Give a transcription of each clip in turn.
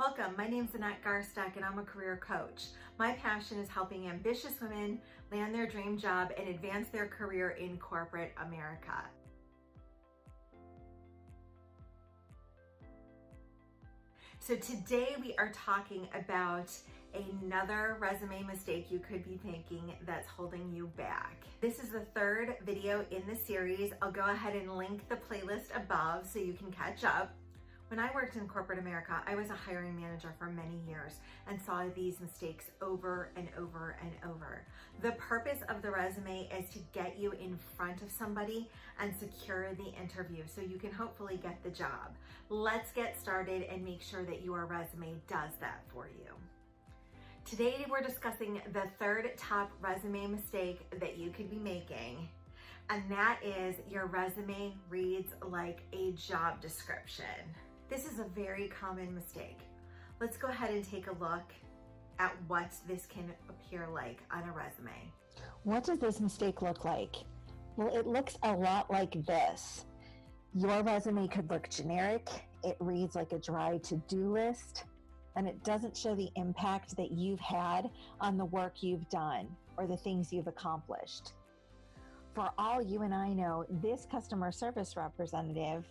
Welcome, my name is Annette Garsteck and I'm a career coach. My passion is helping ambitious women land their dream job and advance their career in corporate America. So today we are talking about another resume mistake you could be making that's holding you back. This is the third video in the series. I'll go ahead and link the playlist above so you can catch up. When I worked in corporate America, I was a hiring manager for many years and saw these mistakes over and over and over. The purpose of the resume is to get you in front of somebody and secure the interview so you can hopefully get the job. Let's get started and make sure that your resume does that for you. Today, we're discussing the third top resume mistake that you could be making, and that is your resume reads like a job description. This is a very common mistake. Let's go ahead and take a look at what this can appear like on a resume. What does this mistake look like? Well, it looks a lot like this. Your resume could look generic. It reads like a dry to-do list, and it doesn't show the impact that you've had on the work you've done or the things you've accomplished. For all you and I know, this customer service representative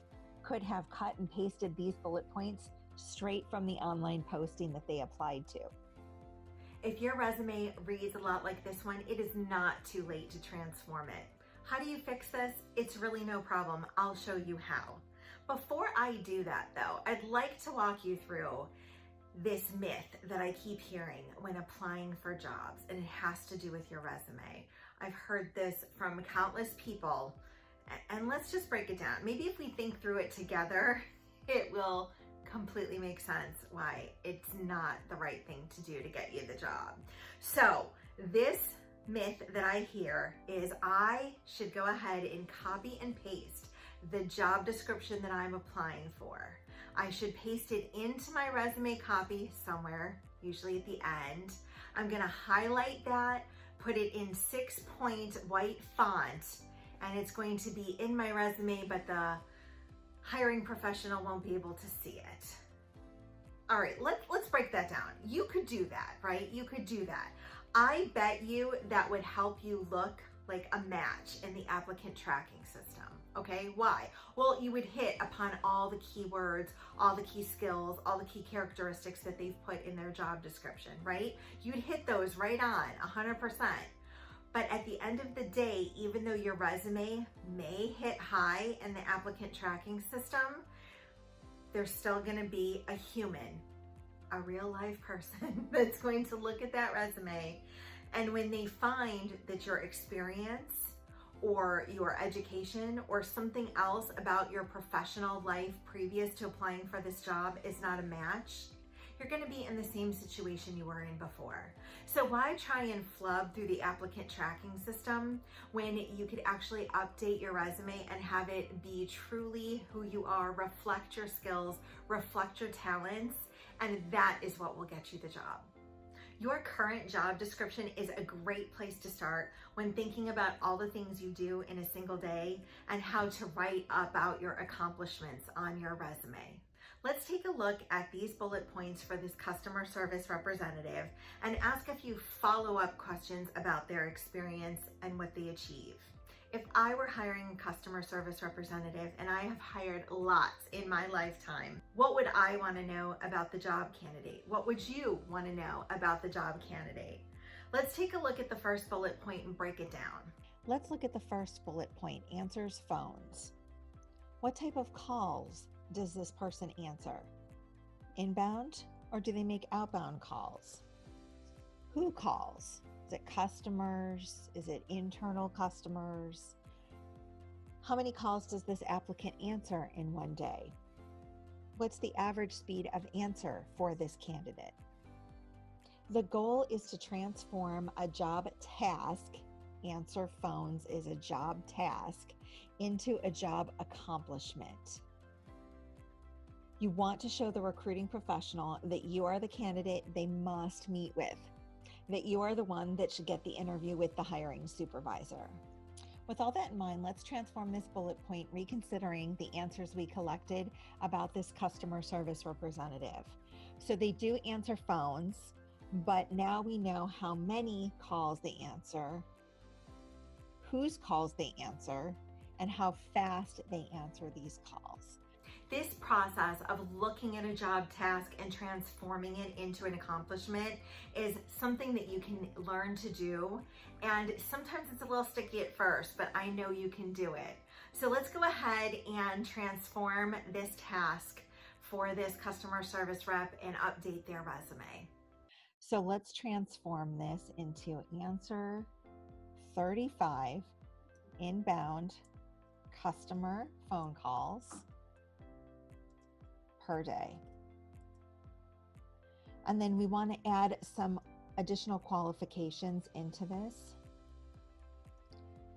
could have cut and pasted these bullet points straight from the online posting that they applied to. If your resume reads a lot like this one, it is not too late to transform it. How do you fix this? It's really no problem. I'll show you how. Before I do that though, I'd like to walk you through this myth that I keep hearing when applying for jobs, and it has to do with your resume. I've heard this from countless people, and let's just break it down. Maybe if we think through it together, it will completely make sense why it's not the right thing to do to get you the job. So this myth that I hear is I should go ahead and copy and paste the job description that I'm applying for. I should paste it into my resume copy somewhere, usually at the end. I'm gonna highlight that, put it in 6-point white font, and it's going to be in my resume, but the hiring professional won't be able to see it. All right, let's break that down. You could do that, right? You could do that. I bet you that would help you look like a match in the applicant tracking system, okay? Why? Well, you would hit upon all the keywords, all the key skills, all the key characteristics that they've put in their job description, right? You'd hit those right on, 100%. But at the end of the day, even though your resume may hit high in the applicant tracking system, there's still gonna be a human, a real live person that's going to look at that resume. And when they find that your experience or your education or something else about your professional life previous to applying for this job is not a match, you're gonna be in the same situation you were in before. So why try and flub through the applicant tracking system when you could actually update your resume and have it be truly who you are, reflect your skills, reflect your talents, and that is what will get you the job. Your current job description is a great place to start when thinking about all the things you do in a single day and how to write about your accomplishments on your resume. Let's take a look at these bullet points for this customer service representative and ask a few follow-up questions about their experience and what they achieve. If I were hiring a customer service representative, and I have hired lots in my lifetime, what would I want to know about the job candidate? What would you want to know about the job candidate? Let's take a look at the first bullet point and break it down. Let's look at the first bullet point, answers phones. What type of calls does this person answer? Inbound, or do they make outbound calls? Who calls? Is it customers? Is it internal customers? How many calls does this applicant answer in one day? What's the average speed of answer for this candidate? The goal is to transform a job task, answer phones is a job task, into a job accomplishment. You want to show the recruiting professional that you are the candidate they must meet with, that you are the one that should get the interview with the hiring supervisor. With all that in mind, let's transform this bullet point, reconsidering the answers we collected about this customer service representative. So they do answer phones, but now we know how many calls they answer, whose calls they answer, and how fast they answer these calls. This process of looking at a job task and transforming it into an accomplishment is something that you can learn to do. And sometimes it's a little sticky at first, but I know you can do it. So let's go ahead and transform this task for this customer service rep and update their resume. So let's transform this into answer 35 inbound customer phone calls per day. And then we want to add some additional qualifications into this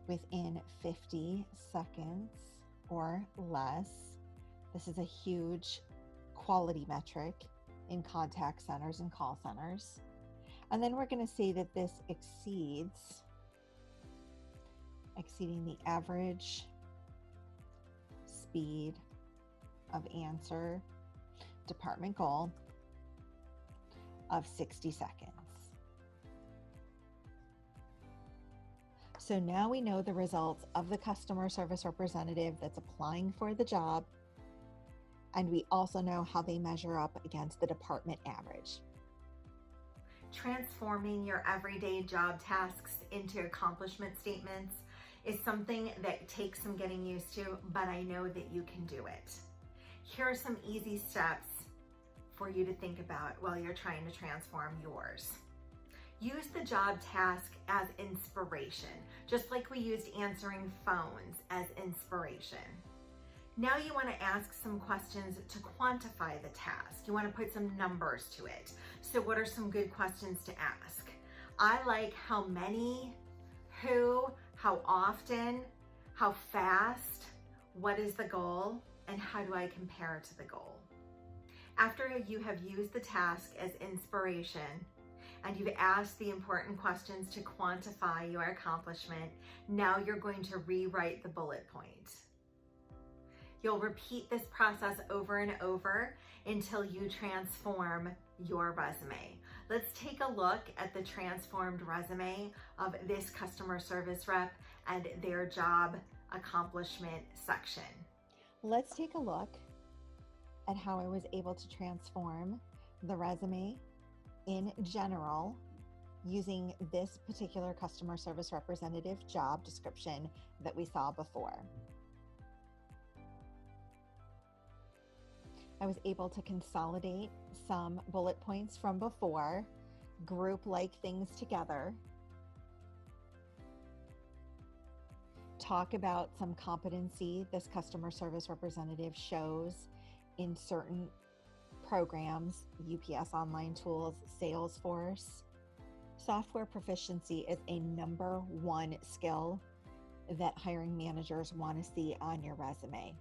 within 50 seconds or less. This is a huge quality metric in contact centers and call centers. And then we're going to say that this exceeding the average speed of answer department goal of 60 seconds. So now we know the results of the customer service representative that's applying for the job, and we also know how they measure up against the department average. Transforming your everyday job tasks into accomplishment statements is something that takes some getting used to, but I know that you can do it. Here are some easy steps for you to think about while you're trying to transform yours. Use the job task as inspiration, just like we used answering phones as inspiration. Now you want to ask some questions to quantify the task. You want to put some numbers to it. So what are some good questions to ask? I like how many, who, how often, how fast, what is the goal, and how do I compare to the goal? After you have used the task as inspiration and you've asked the important questions to quantify your accomplishment, now you're going to rewrite the bullet point. You'll repeat this process over and over until you transform your resume. Let's take a look at the transformed resume of this customer service rep and their job accomplishment section. Let's take a look at how I was able to transform the resume in general using this particular customer service representative job description that we saw before. I was able to consolidate some bullet points from before, group like things together, talk about some competency this customer service representative shows in certain programs, UPS online tools, Salesforce. Software proficiency is a #1 skill that hiring managers want to see on your resume.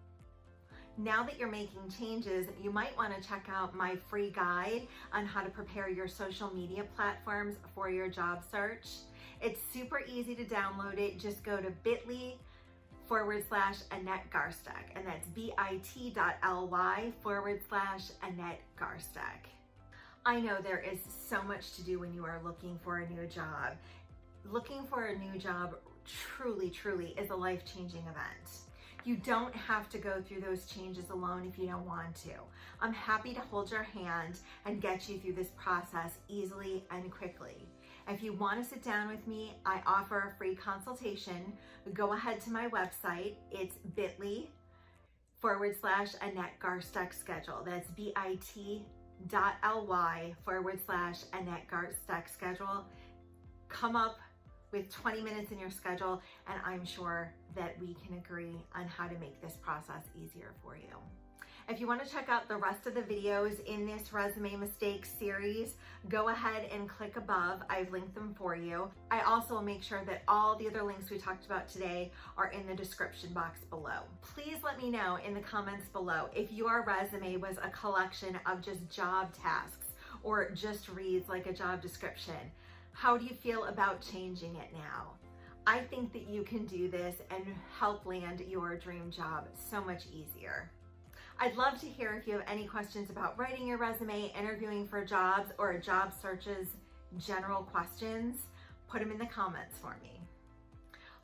Now that you're making changes, you might want to check out my free guide on how to prepare your social media platforms for your job search. It's super easy to download it. Just go to bit.ly/Annette Garsteck, and that's bit.ly/Annette Garsteck. I know there is so much to do when you are looking for a new job. Looking for a new job truly is a life-changing event. You don't have to go through those changes alone if you don't want to. I'm happy to hold your hand and get you through this process easily and quickly. If you want to sit down with me, I offer a free consultation. Go ahead to my website. It's bit.ly/Annette Garsteck schedule. That's bit.ly/Annette Garsteck schedule. Come up with 20 minutes in your schedule, and I'm sure that we can agree on how to make this process easier for you. If you want to check out the rest of the videos in this resume mistakes series, go ahead and click above. I've linked them for you. I also will make sure that all the other links we talked about today are in the description box below. Please let me know in the comments below if your resume was a collection of just job tasks or just reads like a job description. How do you feel about changing it now? I think that you can do this and help land your dream job so much easier. I'd love to hear if you have any questions about writing your resume, interviewing for jobs, or job searches, general questions. Put them in the comments for me.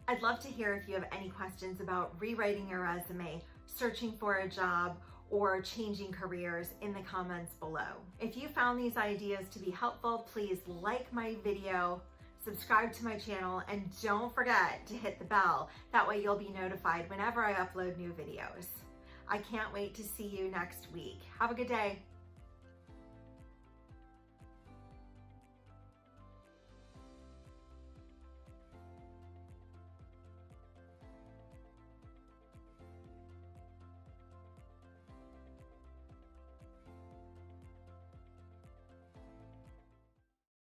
I'd love to hear if you have any questions about rewriting your resume, searching for a job, or changing careers in the comments below. If you found these ideas to be helpful, please like my video, subscribe to my channel, and don't forget to hit the bell. That way you'll be notified whenever I upload new videos. I can't wait to see you next week. Have a good day.